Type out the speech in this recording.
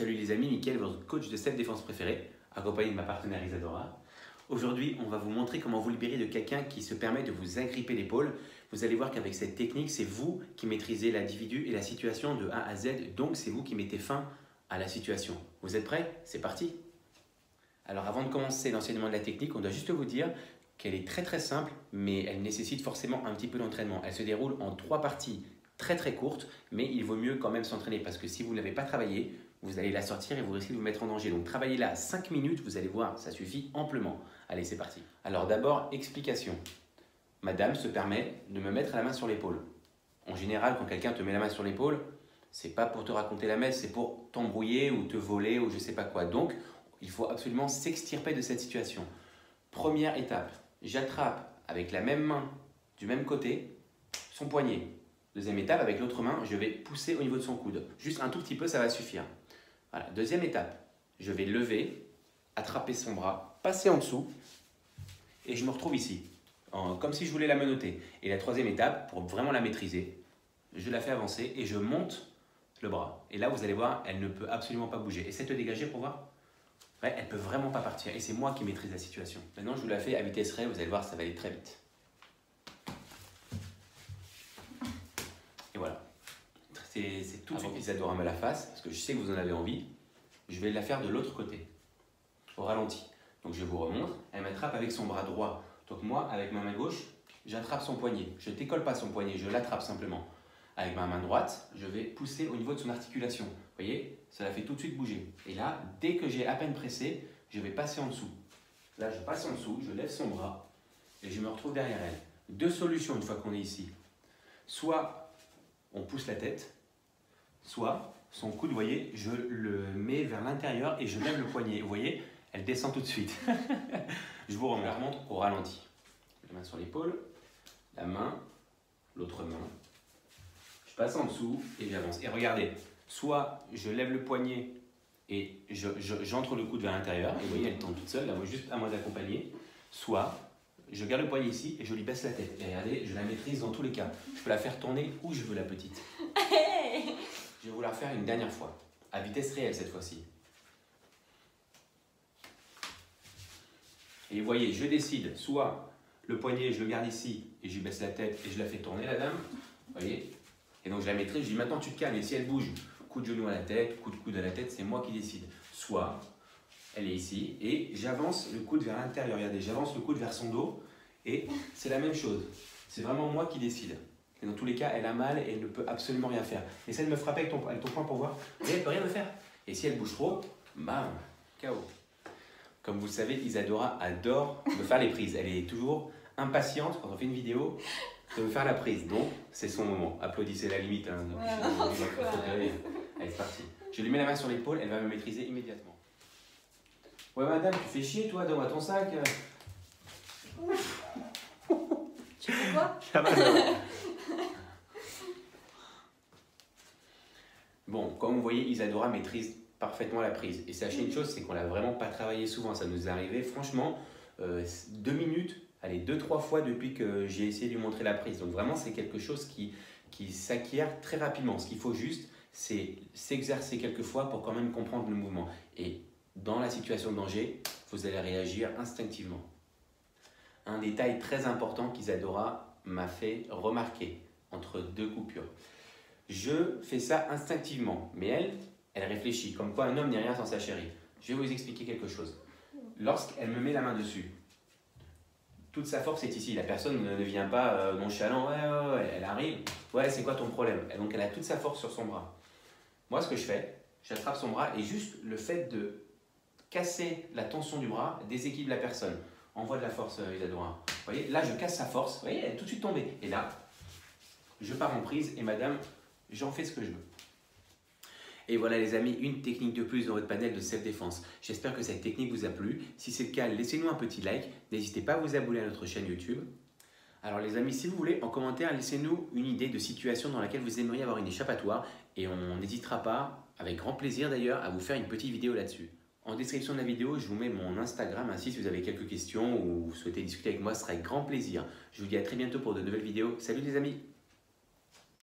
Salut les amis, Mickaël, votre coach de self-défense préféré, accompagné de ma partenaire Isadora. Aujourd'hui, on va vous montrer comment vous libérer de quelqu'un qui se permet de vous agripper l'épaule. Vous allez voir qu'avec cette technique, c'est vous qui maîtrisez l'individu et la situation de A à Z, donc c'est vous qui mettez fin à la situation. Vous êtes prêts? C'est parti! Alors avant de commencer l'enseignement de la technique, on doit juste vous dire qu'elle est très simple, mais elle nécessite forcément un petit peu d'entraînement. Elle se déroule en 3 parties très courtes, mais il vaut mieux quand même s'entraîner parce que si vous ne l'avez pas travaillé, vous allez la sortir et vous risquez de vous mettre en danger. Donc travaillez-la 5 minutes, vous allez voir, ça suffit amplement. Allez, c'est parti. Alors d'abord, explication. Madame se permet de me mettre la main sur l'épaule. En général, quand quelqu'un te met la main sur l'épaule, c'est pas pour te raconter la messe, c'est pour t'embrouiller ou te voler ou je sais pas quoi. Donc, il faut absolument s'extirper de cette situation. Première étape, j'attrape avec la même main, du même côté, son poignet. Deuxième étape, avec l'autre main, je vais pousser au niveau de son coude. Juste un tout petit peu, ça va suffire. Voilà. Deuxième étape, je vais lever, attraper son bras, passer en dessous et je me retrouve ici, comme si je voulais la menotter. Et la troisième étape, pour vraiment la maîtriser, je la fais avancer et je monte le bras. Et là, vous allez voir, elle ne peut absolument pas bouger. Essayez de te dégager pour voir. Ouais, elle ne peut vraiment pas partir et c'est moi qui maîtrise la situation. Maintenant, je vous la fais à vitesse réelle, vous allez voir, ça va aller très vite. Et voilà. C'est tout de suite Isadora me la fasse, parce que je sais que vous en avez envie. Je vais la faire de l'autre côté, au ralenti. Donc je vous remontre, elle m'attrape avec son bras droit. Donc moi, avec ma main gauche, j'attrape son poignet. Je ne décolle pas son poignet, je l'attrape simplement. Avec ma main droite, je vais pousser au niveau de son articulation. Vous voyez, ça la fait tout de suite bouger. Et là, dès que j'ai à peine pressé, je vais passer en dessous. Là, je passe en dessous, je lève son bras et je me retrouve derrière elle. Deux solutions une fois qu'on est ici. Soit on pousse la tête, soit son coude, vous voyez, je le mets vers l'intérieur et je lève le poignet. Vous voyez, elle descend tout de suite. Je vous remonte au ralenti. La main sur l'épaule, la main, l'autre main. Je passe en dessous et j'avance. Et regardez, soit je lève le poignet et j'entre le coude vers l'intérieur. Et vous voyez, elle tombe toute seule, là, juste à moi d'accompagner. Soit je garde le poignet ici et je lui baisse la tête. Et regardez, je la maîtrise dans tous les cas. Je peux la faire tourner où je veux, la petite. Je vais vous la refaire une dernière fois, à vitesse réelle cette fois-ci. Et vous voyez, je décide, soit le poignet, je le garde ici et je lui baisse la tête et je la fais tourner, la dame. Vous voyez? Et donc je la maîtrise, je dis maintenant tu te calmes et si elle bouge, coup de genou à la tête, coup de coude à la tête, c'est moi qui décide. Soit elle est ici et j'avance le coude vers l'intérieur, regardez, j'avance le coude vers son dos et c'est la même chose. C'est vraiment moi qui décide. Et dans tous les cas, elle a mal et elle ne peut absolument rien faire. Essaie de me frapper avec ton poing pour voir. Et elle ne peut rien me faire. Et si elle bouge trop, bam, KO. Comme vous le savez, Isadora adore me faire les prises. Elle est toujours impatiente quand on fait une vidéo de me faire la prise. Donc, c'est son moment. Applaudissez la limite. Hein. Allez, c'est parti. Je lui mets la main sur l'épaule, elle va me maîtriser immédiatement. Ouais, madame, tu fais chier, toi, donne-moi ton sac. Tu fais quoi? Bon, comme vous voyez, Isadora maîtrise parfaitement la prise. Et sachez une chose, c'est qu'on l'a vraiment pas travaillé souvent. Ça nous est arrivé, franchement, 2 minutes, allez, 2-3 fois depuis que j'ai essayé de lui montrer la prise. Donc vraiment, c'est quelque chose qui s'acquiert très rapidement. Ce qu'il faut juste, c'est s'exercer quelques fois pour quand même comprendre le mouvement. Et dans la situation de danger, vous allez réagir instinctivement. Un détail très important qu'Isadora m'a fait remarquer entre 2 coupures. Je fais ça instinctivement, mais elle réfléchit, comme quoi un homme n'est rien sans sa chérie. Je vais vous expliquer quelque chose. Lorsqu'elle me met la main dessus, toute sa force est ici. La personne ne vient pas nonchalant, ouais, elle arrive, ouais, c'est quoi ton problème? Et donc elle a toute sa force sur son bras. Moi, ce que je fais, j'attrape son bras et juste le fait de casser la tension du bras déséquilibre la personne. Envoie de la force, Isadora. Vous voyez, là, je casse sa force. Vous voyez, elle est tout de suite tombée. Et là, je pars en prise et madame, j'en fais ce que je veux. Et voilà les amis, une technique de plus dans votre panel de self-défense. J'espère que cette technique vous a plu. Si c'est le cas, laissez-nous un petit like. N'hésitez pas à vous abonner à notre chaîne YouTube. Alors les amis, si vous voulez, en commentaire, laissez-nous une idée de situation dans laquelle vous aimeriez avoir une échappatoire. Et on n'hésitera pas, avec grand plaisir d'ailleurs, à vous faire une petite vidéo là-dessus. En description de la vidéo, je vous mets mon Instagram. Ainsi, si vous avez quelques questions ou vous souhaitez discuter avec moi, ce sera avec grand plaisir. Je vous dis à très bientôt pour de nouvelles vidéos. Salut les amis!